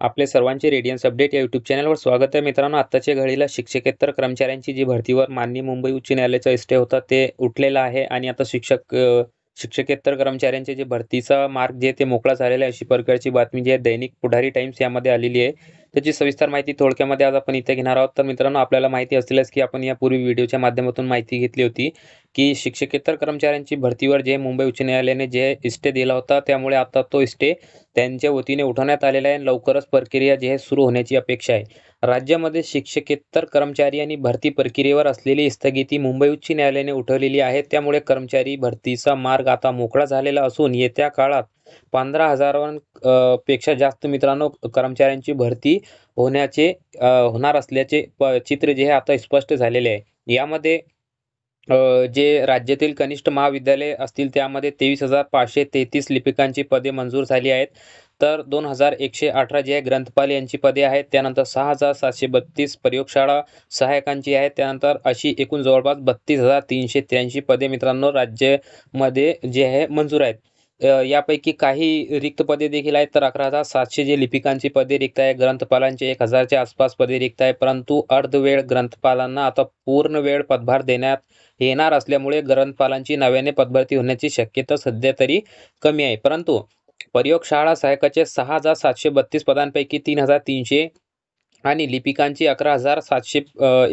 आपले सर्वांचे Radiance update या यूट्यूब चॅनलवर स्वागत आहे मित्रांनो. आत्ताच्या घडीला शिक्षकेतर कर्मचाऱ्यांची जी भरतीवर माननीय मुंबई उच्च न्यायालयाचा स्टे होता ते उठलेला आहे आणि आता शिक्षकेतर कर्मचाऱ्यांचे जे भरतीचा मार्ग जे ते मोकळा झालेला आहे अशी प्रकारची बातमी जी आहे दैनिक पुढारी टाइम्स यामध्ये आलेली आहे. त्याची सविस्तर माहिती थोडक्यामध्ये आज आपण इथे घेणार आहोत. तर मित्रांनो, आपल्याला माहिती असलेलच की आपण यापूर्वी व्हिडिओच्या माध्यमातून माहिती घेतली होती की शिक्षकेतर कर्मचाऱ्यांची भरतीवर जे मुंबई उच्च न्यायालयाने जे स्टे दिला होता त्यामुळे आता तो स्टे त्यांच्या वतीने उठवण्यात आलेला आहे. लवकरच प्रक्रिया जी आहे सुरू होण्याची अपेक्षा आहे. राज्यामध्ये शिक्षकेतर कर्मचारी आणि भरती प्रक्रियेवर असलेली स्थगिती मुंबई उच्च न्यायालयाने उठवलेली आहे. त्यामुळे कर्मचारी भरतीचा मार्ग आता मोकळा झालेला असून येत्या काळात 15,000 पेक्षा जास्त मित्रांनो कर्मचाऱ्यांची भरती होणार असल्याचे चित्र जे आहे आता स्पष्ट झालेले आहे. यामध्ये जे राज्यातील कनिष्ठ महाविद्यालय असतील त्यामध्ये 23,533 लिपिकांची पदे मंजूर झाली आहेत. तर 2,118 जे आहे ग्रंथपाल यांची पदे आहेत. त्यानंतर 6,732 प्रयोगशाळा सहायकांची आहेत. त्यानंतर अशी एकूण जवळपास 32,383 पदे मित्रांनो राज्यामध्ये जे आहे मंजूर आहेत. यापैकी काही रिक्त पदे देखील आहेत. तर 11,700 जे लिपिकांची पदे रिक्त आहे. ग्रंथपालांचे 1,000च्या आसपास पदे रिक्त आहे. परंतु अर्धवेळ ग्रंथपालांना आता पूर्ण वेळ पदभार देण्यात येणार असल्यामुळे ग्रंथपालांची नव्याने पदभरती होण्याची शक्यता सध्या तरी कमी आहे. परंतु प्रयोगशाळा सहायकाचे 6,732 पदांपैकी 3,300 आणि लिपिकांची 11,700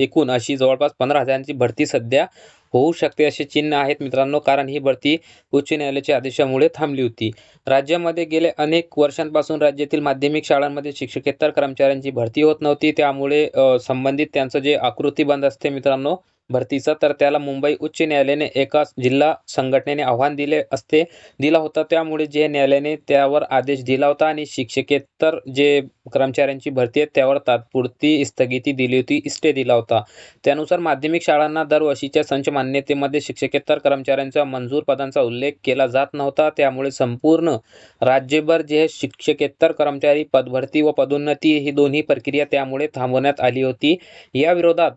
एकूण अशी जवळपास 15,000ची भरती सध्या होऊ शकते असे चिन्ह आहेत मित्रांनो. कारण ही भरती उच्च न्यायालयाच्या आदेशामुळे थांबली होती. राज्यामध्ये गेले अनेक वर्षांपासून राज्यातील माध्यमिक शाळांमध्ये शिक्षकेतर कर्मचाऱ्यांची भरती होत नव्हती. त्यामुळे संबंधित त्यांचं जे आकृतीबंध असते मित्रांनो भरतीचा, तर त्याला मुंबई उच्च न्यायालयाने एका जिल्हा संघटनेने आव्हान दिला होता. त्यामुळे जे न्यायालयाने त्यावर आदेश दिला होता आणि शिक्षकेतर जे कर्मचाऱ्यांची भरती आहे त्यावर तात्पुरती स्थगिती दिली होती, स्टे दिला होता. त्यानुसार माध्यमिक शाळांना दरवर्षीच्या संच मान्यतेमध्ये शिक्षकेतर कर्मचाऱ्यांच्या मंजूर पदांचा उल्लेख केला जात नव्हता. त्यामुळे संपूर्ण राज्यभर जे शिक्षकेतर कर्मचारी पदभरती व पदोन्नती ही दोन्ही प्रक्रिया त्यामुळे थांबवण्यात आली होती. या विरोधात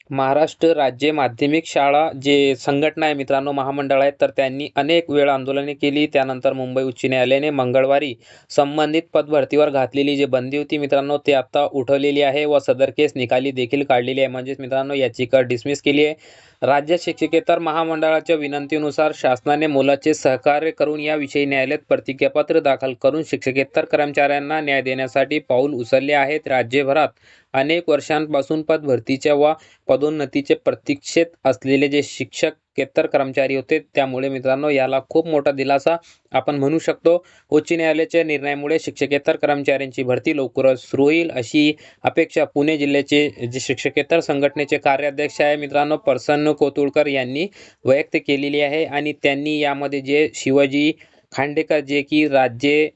महाराष्ट्र राज्य माध्यमिक शाळा जे संघटना आहे मित्रांनो, महामंडळ आहेत, तर त्यांनी अनेक वेळ आंदोलने केली. त्यानंतर मुंबई उच्च न्यायालयाने मंगळवारी संबंधित पदभरतीवर घातलेली जी बंदी होती मित्रांनो ते आता उठवलेली आहे व सदर केस निकाली देखील काढलेली आहे. म्हणजेच मित्रांनो याचिका डिसमिस केली आहे. राज्य शिक्षकेतर महामंडळाच्या विनंतीनुसार शासनाने मोलाचे सहकार्य करून याविषयी न्यायालयात प्रतिज्ञापत्र दाखल करून शिक्षकेतर कर्मचाऱ्यांना न्याय देण्यासाठी पाऊल उचलले आहेत. राज्यभरात अनेक वर्षांपासून पदभरतीच्या व पदोन्नतीचे प्रतीक्षेत असलेले जे शिक्षकेतर कर्मचारी होते त्यामुळे मित्रांनो याला खूप मोठा दिलासा आपण म्हणू शकतो. उच्च न्यायालयाच्या निर्णयामुळे शिक्षकेतर कर्मचाऱ्यांची भरती लवकरच सुरू होईल अशी अपेक्षा पुणे जिल्ह्याचे जे शिक्षकेतर संघटनेचे कार्याध्यक्ष आहे मित्रांनो प्रसन्न कोतुळकर यांनी व्यक्त केलेली आहे. आणि त्यांनी यामध्ये जे शिवाजी खांडेकर जे की राज्य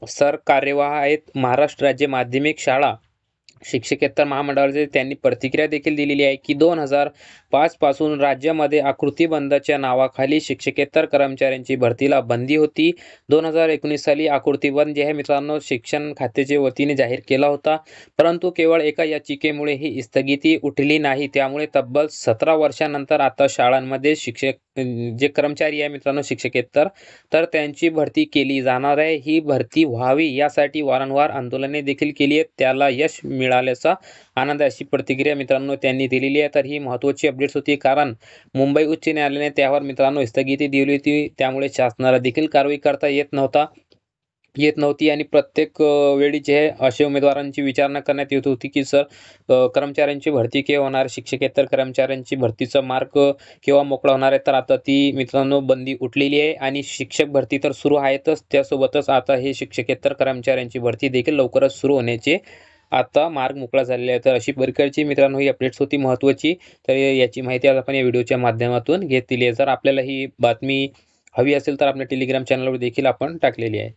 सरकार्यवाह आहेत महाराष्ट्र राज्य माध्यमिक शाळा शिक्षकेतर महामंडळाचे त्यांनी प्रतिक्रिया देखील दिलेली आहे की 2005 पासून राज्यामध्ये आकृतीबंधाच्या नावाखाली शिक्षकेतर कर्मचाऱ्यांची भरतीला बंदी होती. 2019 साली आकृतीबंध जे आहे मित्रांनो शिक्षण खात्याच्या वतीने जाहीर केला होता. परंतु केवळ एका याचिकेमुळे ही स्थगिती उठली नाही. त्यामुळे तब्बल 17 वर्षांनंतर आता शाळांमध्ये जे कर्मचारी आहे मित्रांनो शिक्षकेतर तर त्यांची भरती केली जाणार आहे. ही भरती व्हावी यासाठी वारंवार आंदोलने देखील केली आहेत. त्याला यश मिळाल्याचा आनंद अशी प्रतिक्रिया मित्रांनो त्यांनी दिलेली आहे. तर ही महत्त्वाची अपडेट्स होती कारण मुंबई उच्च न्यायालयाने त्यावर मित्रांनो स्थगिती दिली होती. त्यामुळे शासनाला देखील कारवाई करता येत नव्हती आणि प्रत्येक वेळी जे अशा उमेदवारांची विचारणा करण्यात येत होती की सर कर्मचाऱ्यांची भरती केव्हा होणार, शिक्षकेतर कर्मचाऱ्यांची भरतीचा मार्ग केव्हा मोकळा होणार आहे. तर आता ती मित्रांनो बंदी उठलेली आहे आणि शिक्षक भरती तर सुरू आहेतच, त्यासोबतच आता हे शिक्षकेतर कर्मचाऱ्यांची भरती देखील लवकरच सुरू होण्याचे आता मार्ग मोकळा झालेला आहे. तर अशी प्रकारची मित्रांनो ही अपडेट्स होती महत्त्वाची. तर याची माहिती आज आपण या व्हिडिओच्या माध्यमातून घेतलेली आहे. जर आपल्याला ही बातमी हवी असेल तर आपल्या टेलिग्राम चॅनलवर देखील आपण टाकलेली आहे.